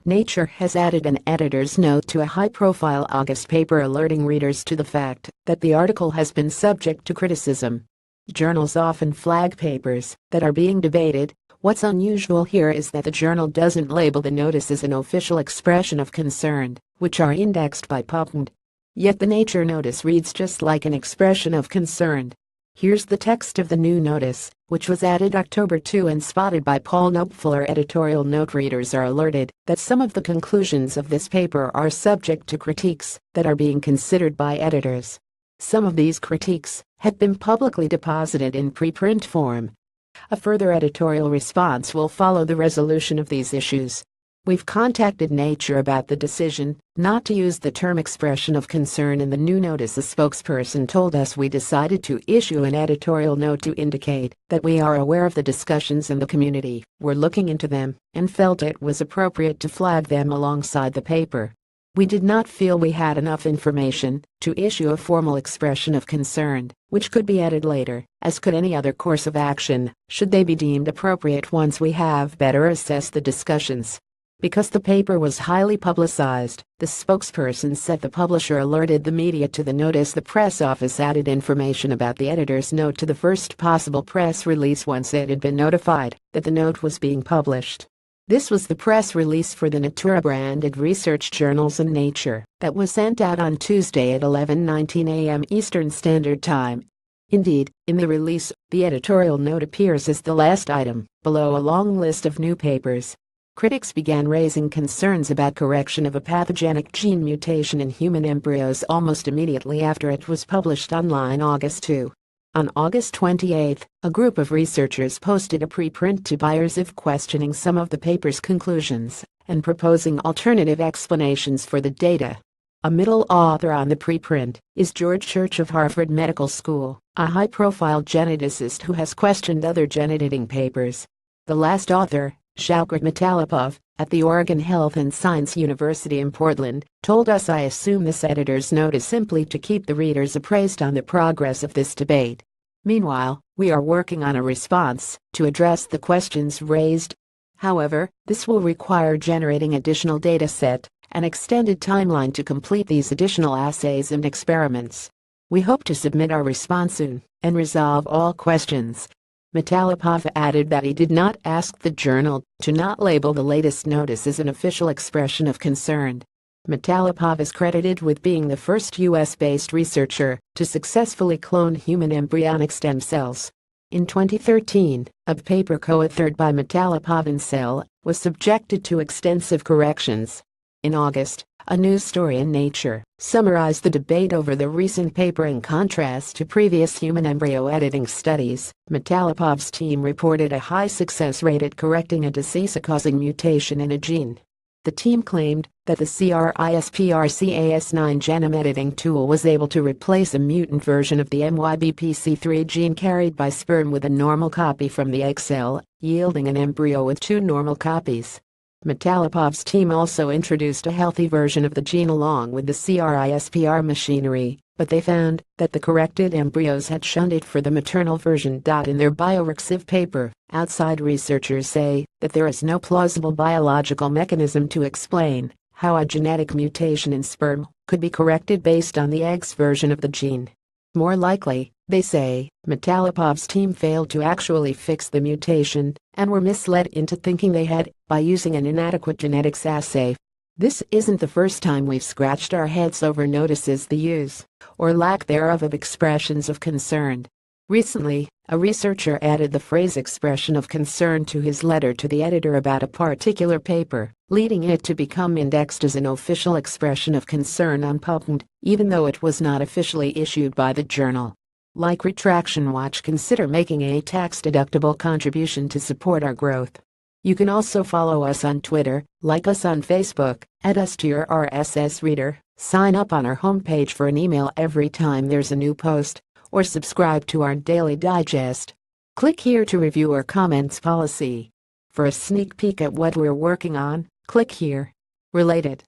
Nature has added an editor's note to a high-profile August paper alerting readers to the fact that the article has been subject to criticism. Journals often flag papers that are being debated. What's unusual here is that the journal doesn't label the notice as an official expression of concern, which are indexed by PubMed. Yet the Nature notice reads just like an expression of concern. Here's the text of the new notice, which was added October 2 and spotted by Paul Knopfler. Editorial note: readers are alerted that some of the conclusions of this paper are subject to critiques that are being considered by editors. Some of these critiques have been publicly deposited in preprint form. A further editorial response will follow the resolution of these issues. We've contacted Nature about the decision not to use the term expression of concern in the new notice. A spokesperson told us: we decided to issue an editorial note to indicate that we are aware of the discussions in the community, we're looking into them, and felt it was appropriate to flag them alongside the paper. We did not feel we had enough information to issue a formal expression of concern, which could be added later, as could any other course of action, should they be deemed appropriate once we have better assessed the discussions. Because the paper was highly publicized, the spokesperson said the publisher alerted the media to the notice. The press office added information about the editor's note to the first possible press release once it had been notified that the note was being published. This was the press release for the Natura-branded research journals and Nature that was sent out on Tuesday at 11:19 a.m. Eastern Standard Time. Indeed, in the release, the editorial note appears as the last item, below a long list of new papers. Critics began raising concerns about correction of a pathogenic gene mutation in human embryos almost immediately after it was published online August 2. On August 28, a group of researchers posted a preprint to buyers questioning some of the paper's conclusions and proposing alternative explanations for the data. A middle author on the preprint is George Church of Harvard Medical School, a high-profile geneticist who has questioned other gene editing papers. The last author, Shaukrat Matalipov, at the Oregon Health and Science University in Portland, told us: I assume this editor's note is simply to keep the readers appraised on the progress of this debate. Meanwhile, we are working on a response to address the questions raised. However, this will require generating additional data set, an extended timeline to complete these additional assays and experiments. We hope to submit our response soon and resolve all questions. Matalipov added that he did not ask the journal to not label the latest notice as an official expression of concern. Matalipov is credited with being the first U.S.-based researcher to successfully clone human embryonic stem cells. In 2013, a paper co-authored by Matalipov and Cell was subjected to extensive corrections. In August, a news story in Nature summarized the debate over the recent paper. In contrast to previous human embryo editing studies, Matalipov's team reported a high success rate at correcting a disease-causing mutation in a gene. The team claimed that the CRISPR-Cas9 genome editing tool was able to replace a mutant version of the MYBPC3 gene carried by sperm with a normal copy from the egg cell, yielding an embryo with two normal copies. Matalipov's team also introduced a healthy version of the gene along with the CRISPR machinery, but they found that the corrected embryos had shunted for the maternal version. In their bioRxiv paper, outside researchers say that there is no plausible biological mechanism to explain how a genetic mutation in sperm could be corrected based on the egg's version of the gene. More likely, they say, Matalipov's team failed to actually fix the mutation and were misled into thinking they had by using an inadequate genetics assay. This isn't the first time we've scratched our heads over notices the use, or lack thereof, of expressions of concern. Recently, a researcher added the phrase expression of concern to his letter to the editor about a particular paper, leading it to become indexed as an official expression of concern on PubMed, even though it was not officially issued by the journal. Like Retraction Watch, consider making a tax-deductible contribution to support our growth. You can also follow us on Twitter, like us on Facebook, add us to your RSS reader, sign up on our homepage for an email every time there's a new post, or subscribe to our daily digest. Click here to review our comments policy. For a sneak peek at what we're working on, click here. Related.